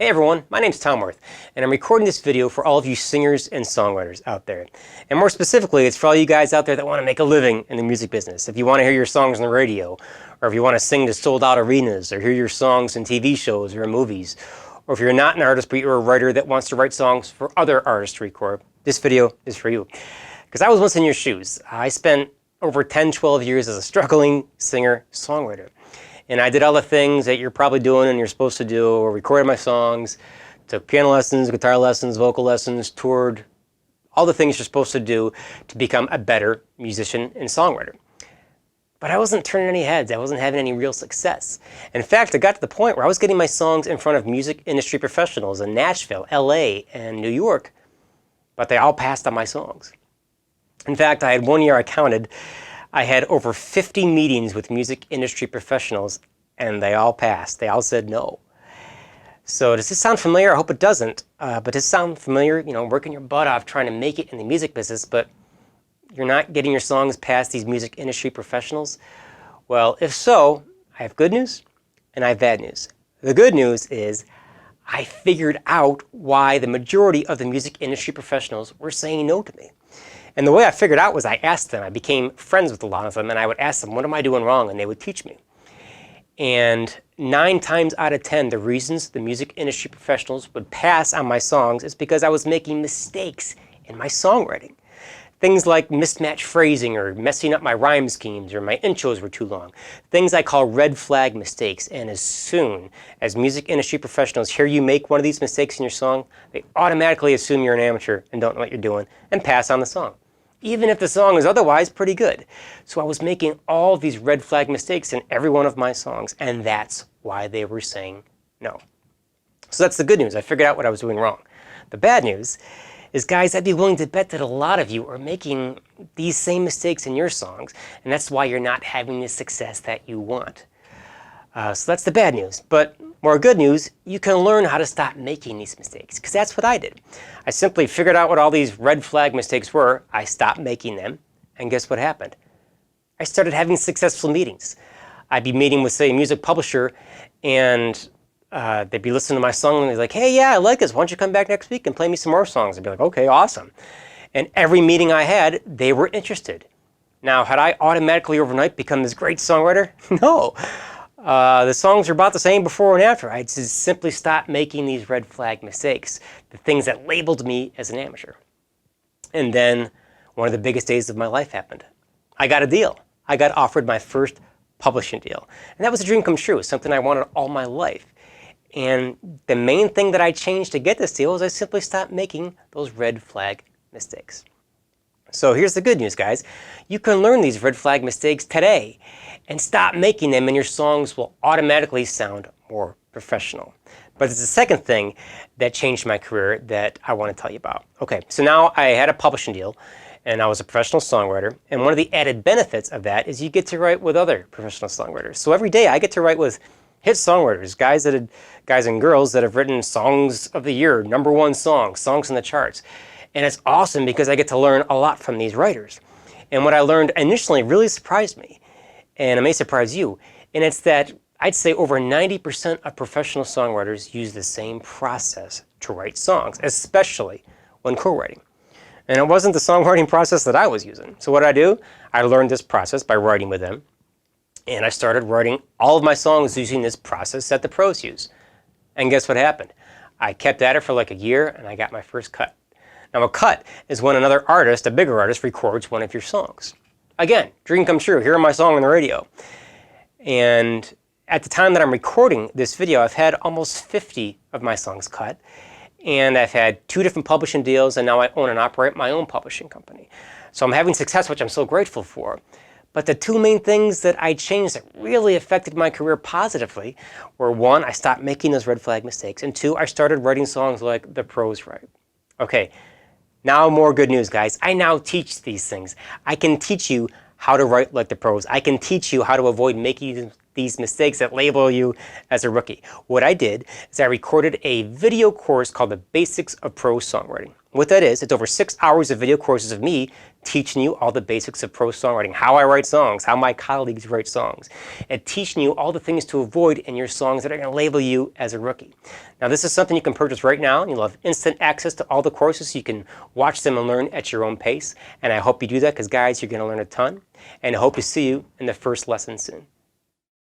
Hey everyone, my name's Tom Worth, and I'm recording this video for all of you singers and songwriters out there. And more specifically, it's for all you guys out there that want to make a living in the music business. If you want to hear your songs on the radio, or if you want to sing to sold out arenas, or hear your songs in TV shows or in movies, or if you're not an artist but you're a writer that wants to write songs for other artists to record, this video is for you. Because I was once in your shoes. I spent over 10-12 years as a struggling singer-songwriter. And I did all the things that you're probably doing and you're supposed to do, or recorded my songs, took piano lessons, guitar lessons, vocal lessons, toured, all the things you're supposed to do to become a better musician and songwriter. But I wasn't turning any heads. I wasn't having any real success. In fact, I got to the point where I was getting my songs in front of music industry professionals in Nashville, LA, and New York, but they all passed on my songs. In fact, I had one year I counted, I had over 50 meetings with music industry professionals, and they all passed. They all said no. So does this sound familiar? I hope it doesn't. But does it sound familiar? You know, working your butt off trying to make it in the music business, but you're not getting your songs past these music industry professionals? Well, if so, I have good news and I have bad news. The good news is I figured out why the majority of the music industry professionals were saying no to me. And the way I figured out was I asked them. I became friends with a lot of them, and I would ask them, what am I doing wrong? And they would teach me. And 9 times out of 10, the reasons the music industry professionals would pass on my songs is because I was making mistakes in my songwriting. Things like mismatched phrasing, or messing up my rhyme schemes, or my intros were too long. Things I call red flag mistakes. And as soon as music industry professionals hear you make one of these mistakes in your song, they automatically assume you're an amateur and don't know what you're doing and pass on the song, even if the song is otherwise pretty good. So I was making all these red flag mistakes in every one of my songs, and that's why they were saying no. So that's the good news. I figured out what I was doing wrong. The bad news is, guys, I'd be willing to bet that a lot of you are making these same mistakes in your songs, and that's why you're not having the success that you want. So that's the bad news. But more good news, you can learn how to stop making these mistakes, because that's what I did. I simply figured out what all these red flag mistakes were, I stopped making them, and guess what happened? I started having successful meetings. I'd be meeting with, say, a music publisher, and they'd be listening to my song, and they'd be like, hey, yeah, I like this. Why don't you come back next week and play me some more songs? I'd be like, okay, awesome. And every meeting I had, they were interested. Now, had I automatically overnight become this great songwriter? No. The songs are about the same before and after. I just simply stopped making these red flag mistakes, the things that labeled me as an amateur. And then one of the biggest days of my life happened. I got a deal. I got offered my first publishing deal. And that was a dream come true, something I wanted all my life. And the main thing that I changed to get this deal was I simply stopped making those red flag mistakes. So here's the good news, guys. You can learn these red flag mistakes today and stop making them, and your songs will automatically sound more professional. But it's the second thing that changed my career that I want to tell you about. Okay, so now I had a publishing deal, and I was a professional songwriter, and one of the added benefits of that is you get to write with other professional songwriters. So every day I get to write with hit songwriters, guys and girls that have written songs of the year, #1 songs in the charts. And it's awesome because I get to learn a lot from these writers. And what I learned initially really surprised me, and it may surprise you, and it's that I'd say over 90% of professional songwriters use the same process to write songs, especially when co-writing. And it wasn't the songwriting process that I was using. So what did I do? I learned this process by writing with them, and I started writing all of my songs using this process that the pros use. And guess what happened? I kept at it for like a year, and I got my first cut. Now, a cut is when another artist, a bigger artist, records one of your songs. Again, dream come true. Hear my song on the radio. And at the time that I'm recording this video, I've had almost 50 of my songs cut. And I've had 2 different publishing deals, and now I own and operate my own publishing company. So I'm having success, which I'm so grateful for. But the 2 main things that I changed that really affected my career positively were, 1, I stopped making those red flag mistakes, and 2, I started writing songs like the pros write. Okay. Now more good news, guys. I now teach these things. I can teach you how to write like the pros. I can teach you how to avoid making these mistakes that label you as a rookie. What I did is I recorded a video course called the Basics of Pro Songwriting. What that is, it's over 6 hours of video courses of me teaching you all the basics of pro songwriting, how I write songs, how my colleagues write songs, and teaching you all the things to avoid in your songs that are going to label you as a rookie. Now, this is something you can purchase right now, and you'll have instant access to all the courses so you can watch them and learn at your own pace. And I hope you do that because, guys, you're going to learn a ton. And I hope to see you in the first lesson soon.